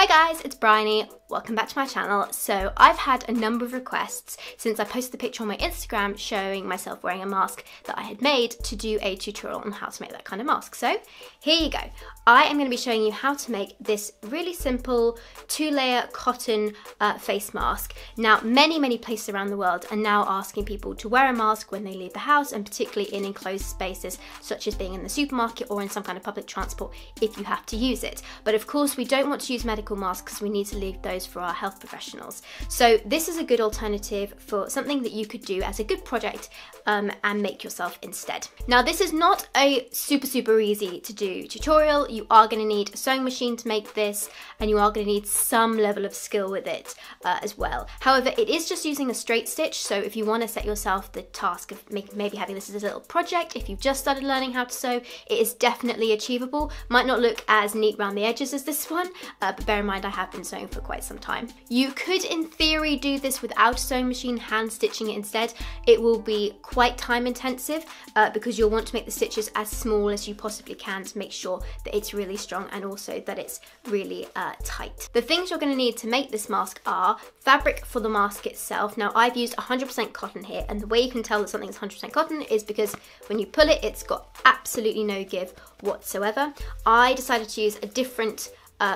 Hi guys, it's Bryony. Welcome back to my channel. So I've had a number of requests since I posted the picture on my Instagram showing myself wearing a mask that I had made to do a tutorial on how to make that kind of mask. So here you go. I am going to be showing you how to make this really simple 2-layer cotton face mask. Now many places around the world are now asking people to wear a mask when they leave the house, and particularly in enclosed spaces such as being in the supermarket or in some kind of public transport if you have to use it. But of course we don't want to use medical masks because we need to leave those for our health professionals. So this is a good alternative for something that you could do as a good project and make yourself instead. Now this is not a super easy to do tutorial. You are going to need a sewing machine to make this, and you are going to need some level of skill with it as well. However, it is just using a straight stitch, so if you want to set yourself the task of maybe having this as a little project, if you've just started learning how to sew, it is definitely achievable. Might not look as neat around the edges as this one, but bear in mind I have been sewing for quite some time. You could in theory do this without a sewing machine, hand stitching it instead. It will be quite time intensive because you'll want to make the stitches as small as you possibly can to make sure that it's really strong and also that it's really tight. The things you're going to need to make this mask are fabric for the mask itself. Now I've used 100% cotton here, and the way you can tell that something's 100% cotton is because when you pull it, it's got absolutely no give whatsoever. I decided to use a different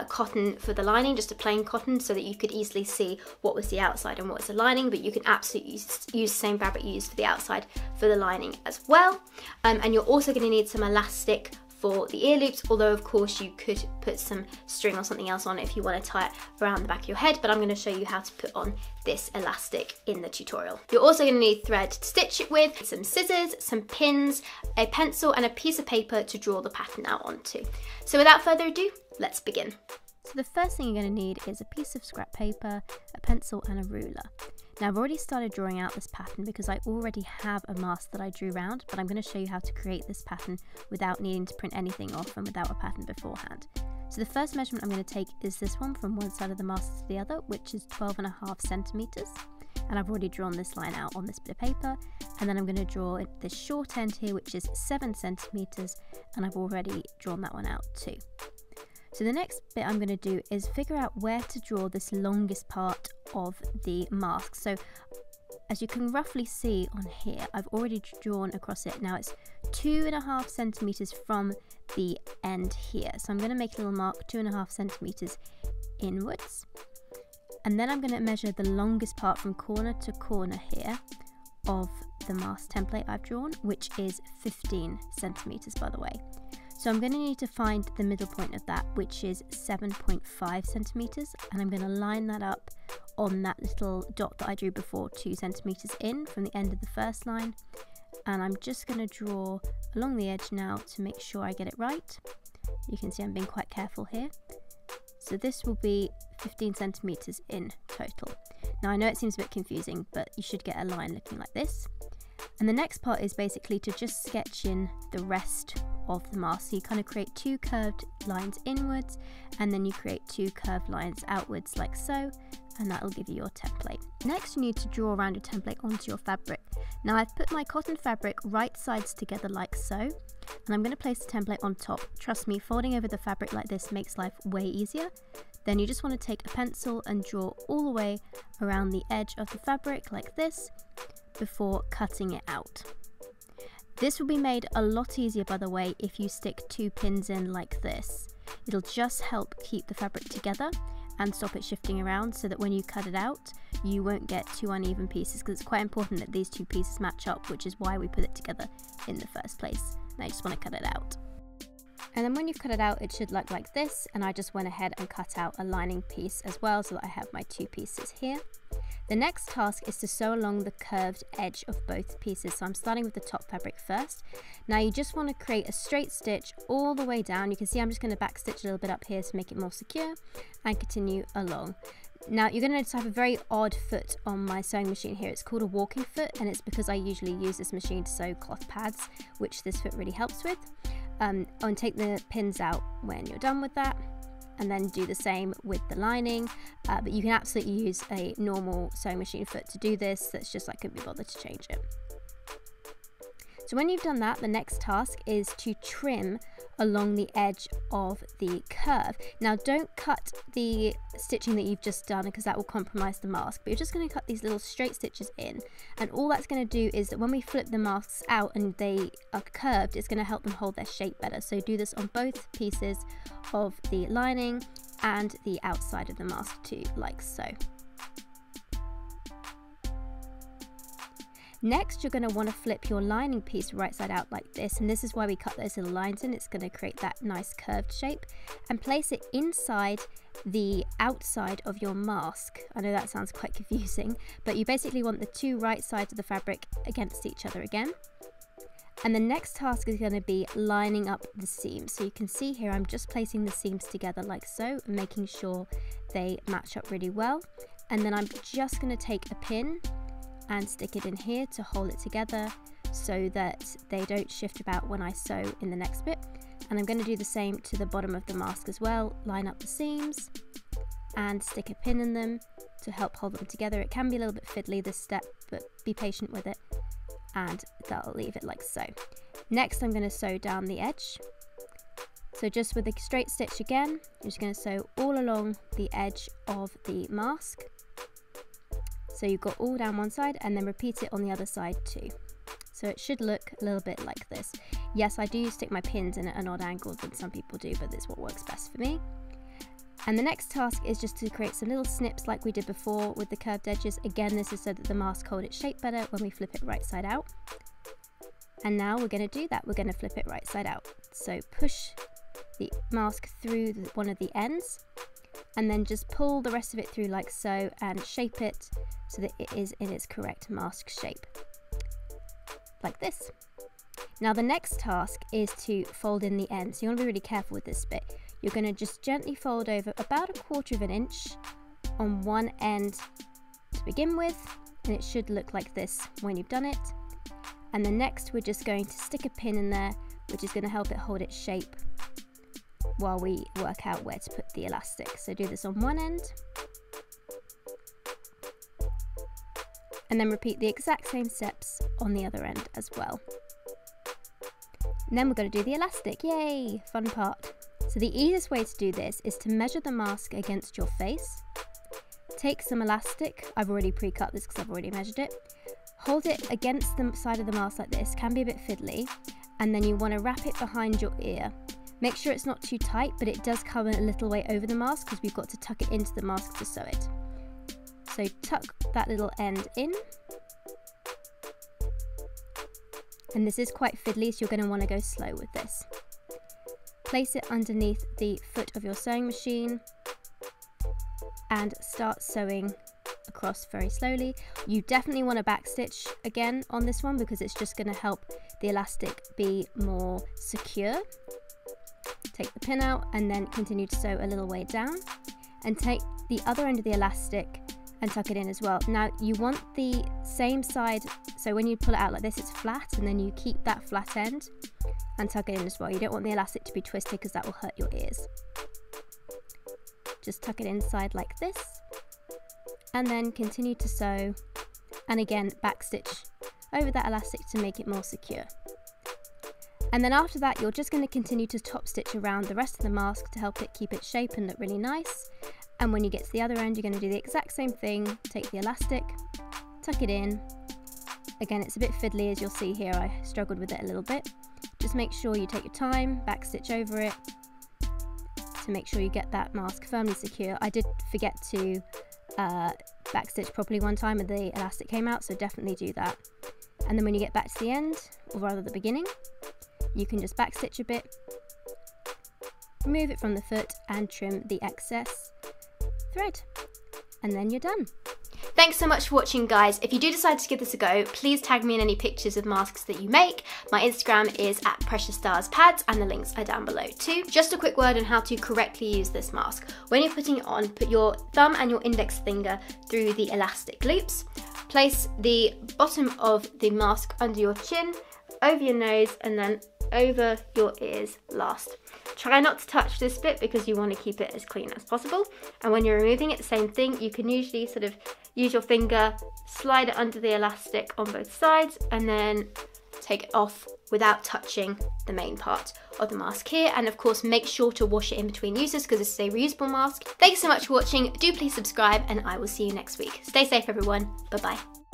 cotton for the lining, just a plain cotton, so that you could easily see what was the outside and what was the lining, but you can absolutely use the same fabric you use for the outside for the lining as well. And you're also going to need some elastic for the ear loops, although of course you could put some string or something else on it if you want to tie it around the back of your head, but I'm going to show you how to put on this elastic in the tutorial. You're also going to need thread to stitch it with, some scissors, some pins, a pencil and a piece of paper to draw the pattern out onto. So without further ado, let's begin. So the first thing you're going to need is a piece of scrap paper, a pencil and a ruler. Now I've already started drawing out this pattern because I already have a mask that I drew round, but I'm going to show you how to create this pattern without needing to print anything off and without a pattern beforehand. So the first measurement I'm going to take is this one from one side of the mask to the other, which is 12.5 centimeters. And I've already drawn this line out on this bit of paper, and then I'm going to draw this short end here, which is 7 centimeters, and I've already drawn that one out too. So the next bit I'm going to do is figure out where to draw this longest part of the mask. So as you can roughly see on here, I've already drawn across it. Now it's 2.5 centimeters from the end here. So I'm going to make a little mark 2.5 centimeters inwards. And then I'm going to measure the longest part from corner to corner here of the mask template I've drawn, which is 15 centimeters by the way. So I'm going to need to find the middle point of that, which is 7.5 centimeters, and I'm going to line that up on that little dot that I drew before, 2 centimeters in from the end of the first line. And I'm just going to draw along the edge now to make sure I get it right. You can see I'm being quite careful here. So this will be 15 centimeters in total. Now I know it seems a bit confusing, but you should get a line looking like this. And the next part is basically to just sketch in the rest of the mask. So you kind of create 2 curved lines inwards, and then you create 2 curved lines outwards like so, and that will give you your template. Next you need to draw around your template onto your fabric. Now I've put my cotton fabric right sides together like so, and I'm going to place the template on top. Trust me, folding over the fabric like this makes life way easier. Then you just want to take a pencil and draw all the way around the edge of the fabric like this before cutting it out. This will be made a lot easier by the way if you stick 2 pins in like this. It'll just help keep the fabric together and stop it shifting around, so that when you cut it out you won't get 2 uneven pieces, because it's quite important that these 2 pieces match up, which is why we put it together in the first place. Now you just want to cut it out. And then when you've cut it out, it should look like this, and I just went ahead and cut out a lining piece as well so that I have my 2 pieces here. The next task is to sew along the curved edge of both pieces, so I'm starting with the top fabric first. Now you just want to create a straight stitch all the way down. You can see I'm just going to back stitch a little bit up here to make it more secure, and continue along. Now you're going to notice I have a very odd foot on my sewing machine here. It's called a walking foot, and it's because I usually use this machine to sew cloth pads, which this foot really helps with. And take the pins out when you're done with that, and then do the same with the lining, but you can absolutely use a normal sewing machine foot to do this. That's just I couldn't be bothered to change it. So when you've done that, the next task is to trim along the edge of the curve. Now don't cut the stitching that you've just done because that will compromise the mask, but you're just going to cut these little straight stitches in, and all that's going to do is that when we flip the masks out and they are curved, it's going to help them hold their shape better. So do this on both pieces of the lining and the outside of the mask too, like so. Next, you're going to want to flip your lining piece right side out like this, and this is why we cut those little lines in. It's going to create that nice curved shape, and place it inside the outside of your mask. I know that sounds quite confusing, but you basically want the two right sides of the fabric against each other again. And the next task is going to be lining up the seams. So you can see here I'm just placing the seams together like so, and making sure they match up really well. And then I'm just going to take a pin and stick it in here to hold it together so that they don't shift about when I sew in the next bit. And I'm going to do the same to the bottom of the mask as well. Line up the seams and stick a pin in them to help hold them together. It can be a little bit fiddly this step, but be patient with it, and that'll leave it like so. Next, I'm going to sew down the edge. So just with a straight stitch again, I'm just going to sew all along the edge of the mask. So you've got all down one side, and then repeat it on the other side too. So it should look a little bit like this. Yes, I do stick my pins in at an odd angle than some people do, but this is what works best for me. And the next task is just to create some little snips like we did before with the curved edges. Again, this is so that the mask hold its shape better when we flip it right side out. And now we're going to do that. We're going to flip it right side out. So push the mask through one of the ends, and then just pull the rest of it through like so, and shape it so that it is in its correct mask shape, like this. Now the next task is to fold in the end, so you want to be really careful with this bit. You're going to just gently fold over about 1/4 of an inch on one end to begin with, and it should look like this when you've done it. And then next we're just going to stick a pin in there, which is going to help it hold its shape while we work out where to put the elastic. So do this on one end, and then repeat the exact same steps on the other end as well. And then we're going to do the elastic. Yay, fun part. So the easiest way to do this is to measure the mask against your face. Take some elastic. I've already pre-cut this because I've already measured it. Hold it against the side of the mask like this. Can be a bit fiddly. And then you want to wrap it behind your ear. Make sure it's not too tight, but it does come a little way over the mask because we've got to tuck it into the mask to sew it. So tuck that little end in. And this is quite fiddly, so you're going to want to go slow with this. Place it underneath the foot of your sewing machine and start sewing across very slowly. You definitely want to backstitch again on this one because it's just going to help the elastic be more secure. Take the pin out and then continue to sew a little way down, and take the other end of the elastic and tuck it in as well. Now you want the same side, so when you pull it out like this, it's flat, and then you keep that flat end and tuck it in as well. You don't want the elastic to be twisted because that will hurt your ears. Just tuck it inside like this, and then continue to sew, and again backstitch over that elastic to make it more secure. And then after that, you're just going to continue to top stitch around the rest of the mask to help it keep its shape and look really nice. And when you get to the other end, you're going to do the exact same thing. Take the elastic, tuck it in. Again, it's a bit fiddly, as you'll see here. I struggled with it a little bit. Just make sure you take your time, backstitch over it to make sure you get that mask firmly secure. I did forget to backstitch properly one time and the elastic came out, so definitely do that. And then when you get back to the end, or rather the beginning, you can just backstitch a bit, remove it from the foot and trim the excess thread, and then you're done. Thanks so much for watching, guys. If you do decide to give this a go, please tag me in any pictures of masks that you make. My Instagram is @PreciousStarsPads and the links are down below too. Just a quick word on how to correctly use this mask. When you're putting it on, put your thumb and your index finger through the elastic loops. Place the bottom of the mask under your chin, over your nose, and then over your ears last. Try not to touch this bit because you want to keep it as clean as possible. And when you're removing it, same thing. You can usually sort of use your finger, slide it under the elastic on both sides, and then take it off without touching the main part of the mask here. And of course, make sure to wash it in between uses because this is a reusable mask. Thanks so much for watching. Do please subscribe and I will see you next week. Stay safe everyone. Bye bye.